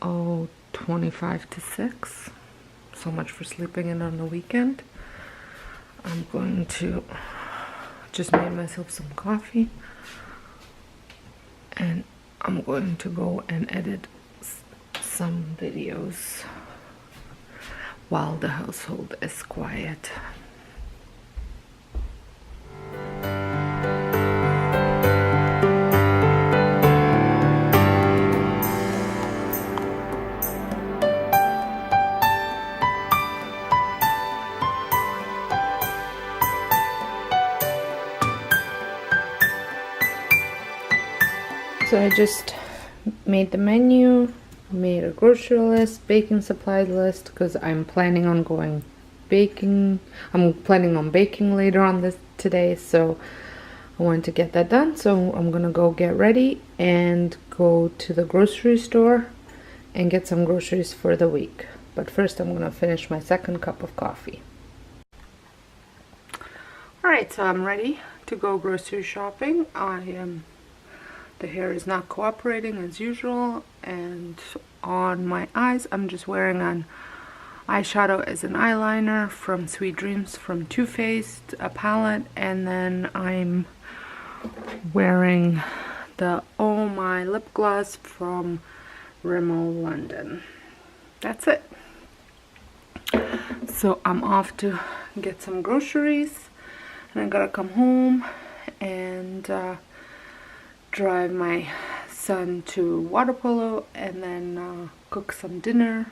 Oh, 25 to 6. So much for sleeping in on the weekend. I'm going to just make myself some coffee. And I'm going to go and edit some videos while the household is quiet. So I just made the menu, made a grocery list, baking supplies list, because I'm planning on going baking. I'm planning on baking later on today, so I wanted to get that done. So I'm gonna go get ready and go to the grocery store and get some groceries for the week. But first I'm gonna finish my second cup of coffee. Alright, so I'm ready to go grocery shopping. The hair is not cooperating as usual, and on my eyes I'm just wearing an eyeshadow as an eyeliner from Sweet Dreams from Too Faced, a palette, and then I'm wearing the Oh My lip gloss from Rimmel London. That's it. So I'm off to get some groceries, and I gotta come home and drive my son to water polo, and then cook some dinner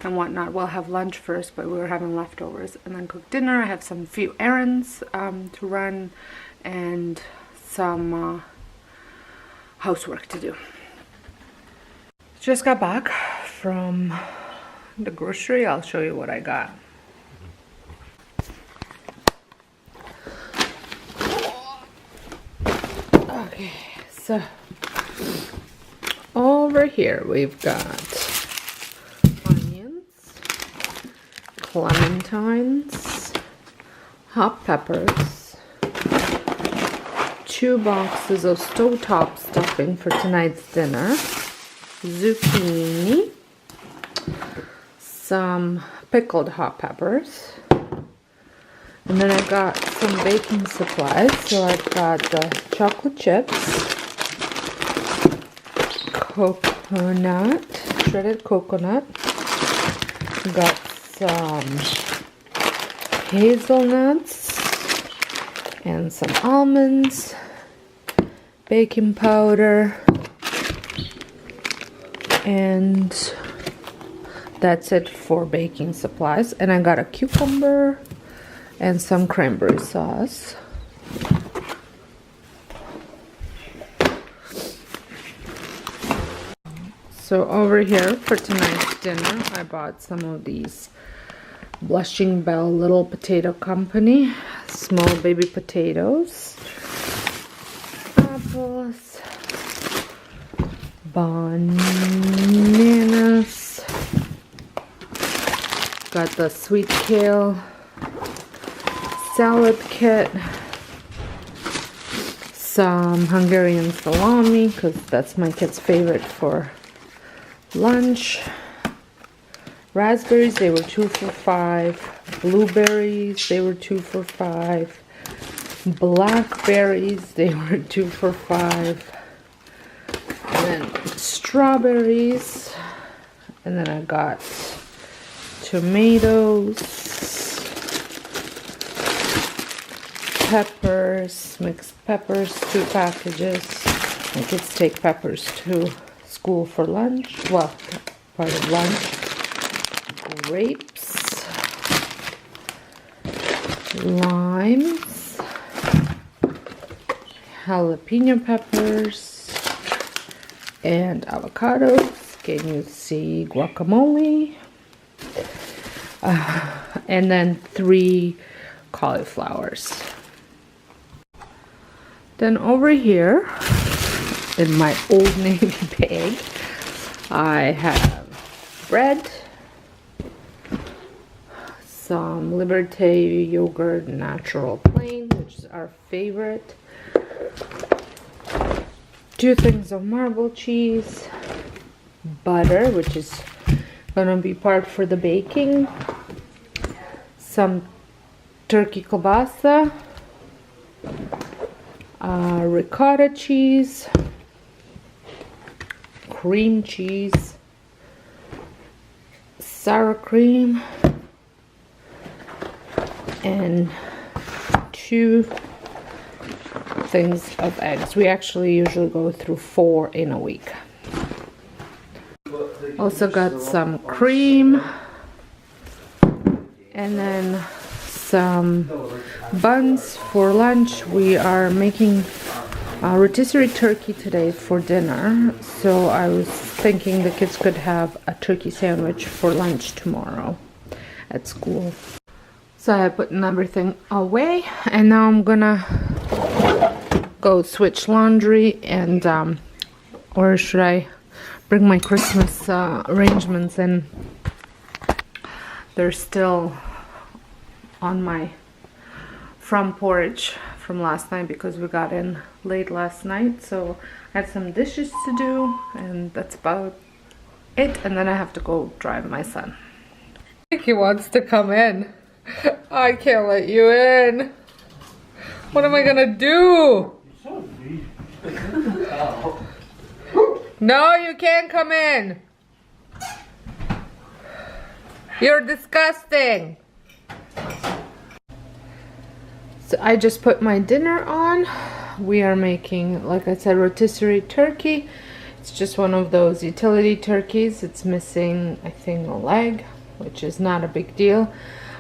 and whatnot. We'll have lunch first, but we were having leftovers, and then cook dinner. I have some few errands to run and some housework to do. Just got back from the grocery. I'll show you what I got. Okay, so over here we've got onions, clementines, hot peppers, 2 boxes of stovetop stuffing for tonight's dinner, zucchini, some pickled hot peppers, and then I got some baking supplies. So I've got the chocolate chips, coconut, shredded coconut, got some hazelnuts and some almonds, baking powder, and that's it for baking supplies. And I got a cucumber and some cranberry sauce. So over here for tonight's dinner, I bought some of these Blushing Bell Little Potato Company small baby potatoes, apples, bananas, got the sweet kale salad kit, some Hungarian salami because that's my kid's favorite for lunch, raspberries, they were 2 for $5, blueberries, they were 2 for $5, blackberries, they were 2 for $5, and then strawberries, and then I got tomatoes, peppers, mixed peppers, 2 packages. My kids take peppers to school for lunch, well, part of lunch. Grapes, limes, jalapeno peppers, and avocados. Can you see guacamole? And then 3 cauliflowers. Then over here in my Old Navy bag, I have bread, some Liberté yogurt natural plain, which is our favorite, 2 things of marble cheese, butter, which is gonna be part for the baking, some turkey kielbasa, ricotta cheese, cream cheese, sour cream, and 2 things of eggs. We actually usually go through 4 in a week. Also got some cream and then some buns for lunch. We are making rotisserie turkey today for dinner, so I was thinking the kids could have a turkey sandwich for lunch tomorrow at school. So I put everything away, and now I'm gonna go switch laundry and or should I bring my Christmas arrangements in? They're still on my front porch from last night because we got in late last night, so I have some dishes to do, and that's about it. And then I have to go drive my son. I think he wants to come in. I can't let you in. What am I gonna do? No, you can't come in. You're disgusting. So I just put my dinner on. We are making, like I said, rotisserie turkey. It's just one of those utility turkeys. It's missing, I think, a leg, which is not a big deal.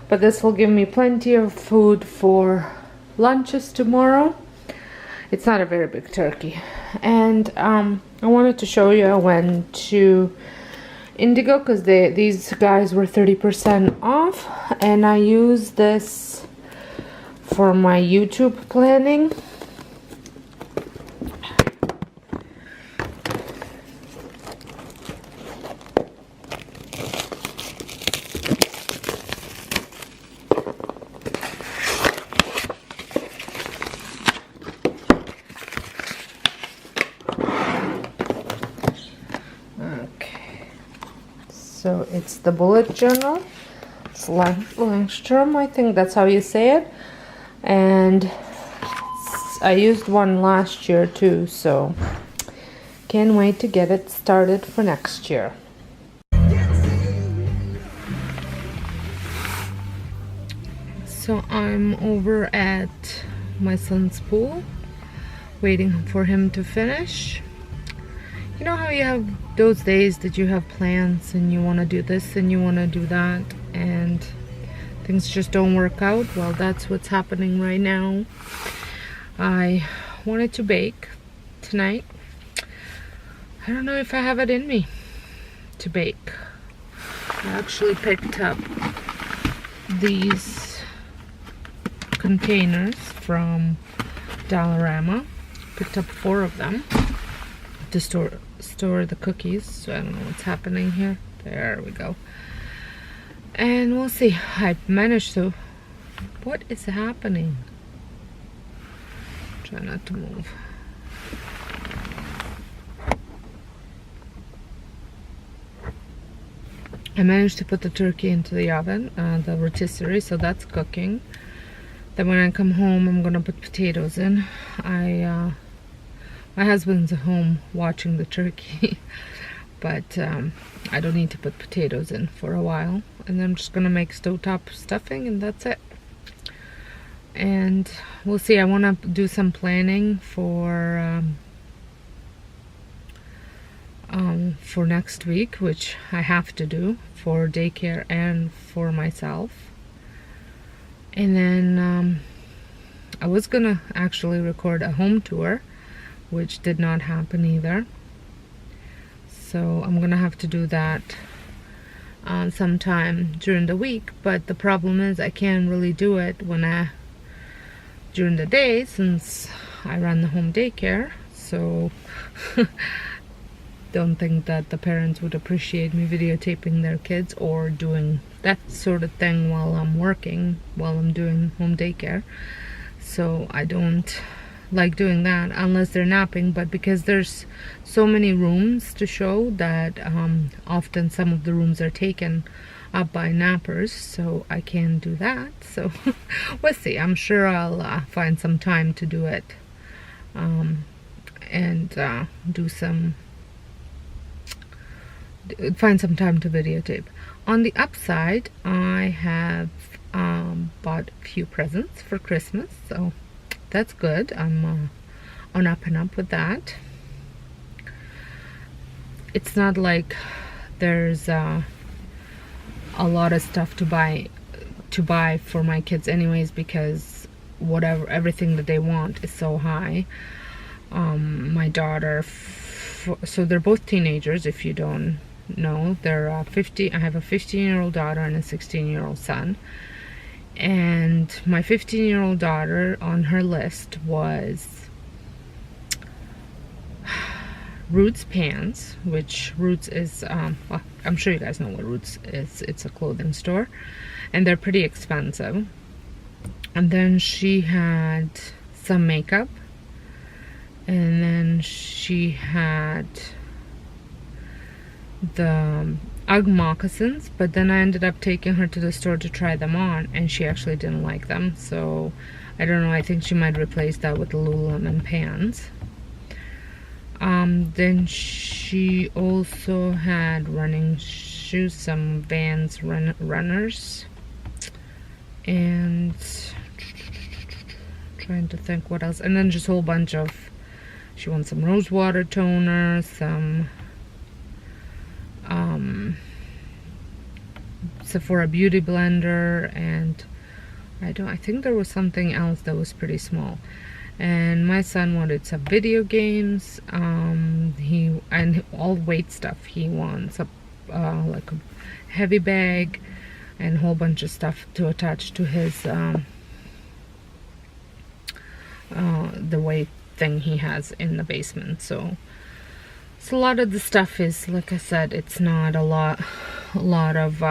But this will give me plenty of food for lunches tomorrow. It's not a very big turkey. And I wanted to show you I went to Indigo because these guys were 30% off, and I used this for my YouTube planning. So it's the bullet journal. It's Langstrom, I think that's how you say it. And I used one last year too, so can't wait to get it started for next year. So I'm over at my son's pool, waiting for him to finish. You know how you have those days that you have plans and you want to do this and you want to do that and things just don't work out? Well, that's what's happening right now. I wanted to bake tonight. I don't know if I have it in me to bake. I actually picked up these containers from Dollarama. Picked up 4 of them to store the cookies. So I don't know what's happening here. There we go. And we'll see. I managed to... What is happening? Try not to move. I managed to put the turkey into the oven, the rotisserie, so that's cooking. Then when I come home, I'm gonna put potatoes in. My husband's at home watching the turkey, but I don't need to put potatoes in for a while. And then I'm just gonna make stovetop stuffing, and that's it. And we'll see. I want to do some planning for next week, which I have to do for daycare and for myself. And then I was gonna actually record a home tour, which did not happen either. So I'm gonna have to do that sometime during the week. But the problem is I can't really do it during the day, since I run the home daycare. So don't think that the parents would appreciate me videotaping their kids or doing that sort of thing while I'm working, while I'm doing home daycare. So I don't like doing that unless they're napping, but because there's so many rooms to show that often some of the rooms are taken up by nappers, so I can't do that. So we'll see. I'm sure I'll find some time to do it, and find some time to videotape. On the upside, I have bought a few presents for Christmas, so that's good. I'm on up and up with that. It's not like there's a lot of stuff to buy for my kids anyways, because everything that they want is so high. My daughter, so they're both teenagers, if you don't know. They're I have a 15-year-old daughter and a 16-year-old son. And my 15-year-old daughter, on her list was Roots pants, which Roots is, well, I'm sure you guys know what Roots is. It's a clothing store, and they're pretty expensive. And then she had some makeup, and then she had the Ugg moccasins, but then I ended up taking her to the store to try them on, and she actually didn't like them, so I don't know, I think she might replace that with the Lululemon pants. Then she also had running shoes, some Vans runners, and trying to think what else, and then just a whole bunch of, she wants some rose water toner, some Sephora beauty blender, and I think there was something else that was pretty small. And my son wanted some video games, and all weight stuff. He wants like a heavy bag and a whole bunch of stuff to attach to his the weight thing he has in the basement. So a lot of the stuff is, like I said, it's not a lot of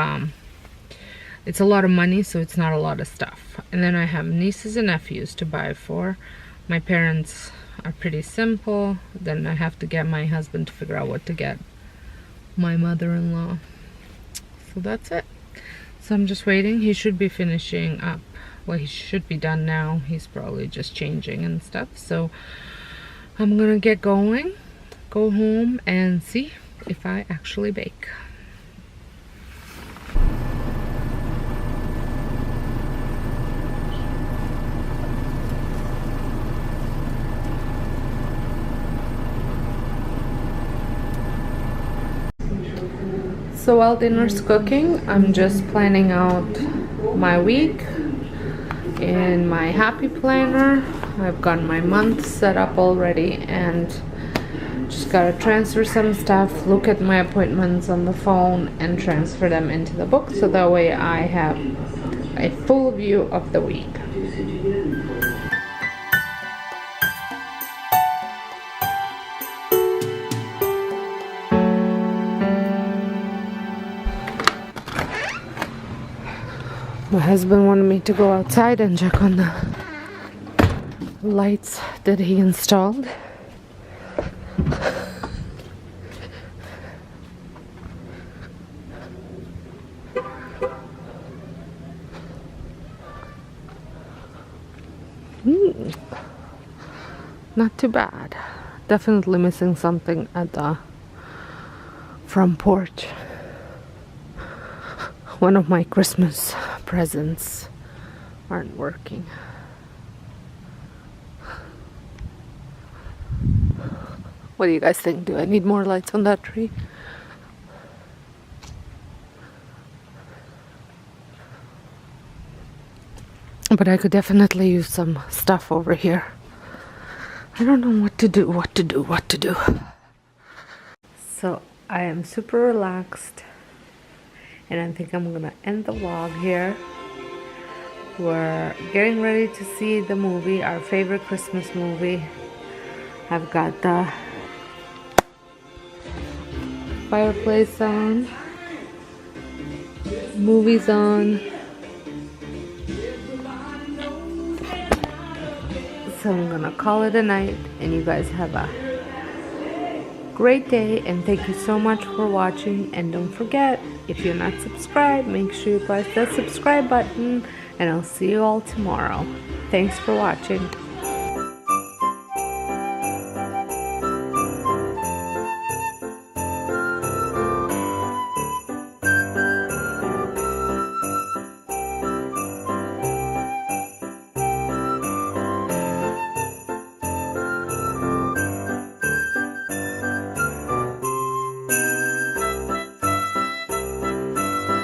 it's a lot of money, so it's not a lot of stuff. And then I have nieces and nephews to buy for. My parents are pretty simple. Then I have to get my husband to figure out what to get my mother-in-law. So that's it. So I'm just waiting. He should be finishing up. Well, he should be done now. He's probably just changing and stuff. So I'm gonna get going, go home, and see if I actually bake. So while dinner's cooking, I'm just planning out my week in my happy planner. I've got my month set up already, and just gotta transfer some stuff, look at my appointments on the phone, and transfer them into the book, so that way I have a full view of the week. My husband wanted me to go outside and check on the lights that he installed. Not too bad. Definitely missing something at the front porch. One of my Christmas presents aren't working. What do you guys think? Do I need more lights on that tree? But I could definitely use some stuff over here. I don't know what to do. So I am super relaxed, and I think I'm gonna end the vlog here. We're getting ready to see the movie, our favorite Christmas movie. I've got the fireplace on, movies on. So I'm gonna call it a night, and you guys have a great day, and thank you so much for watching. And don't forget, if you're not subscribed, make sure you press that subscribe button, and I'll see you all tomorrow. Thanks for watching.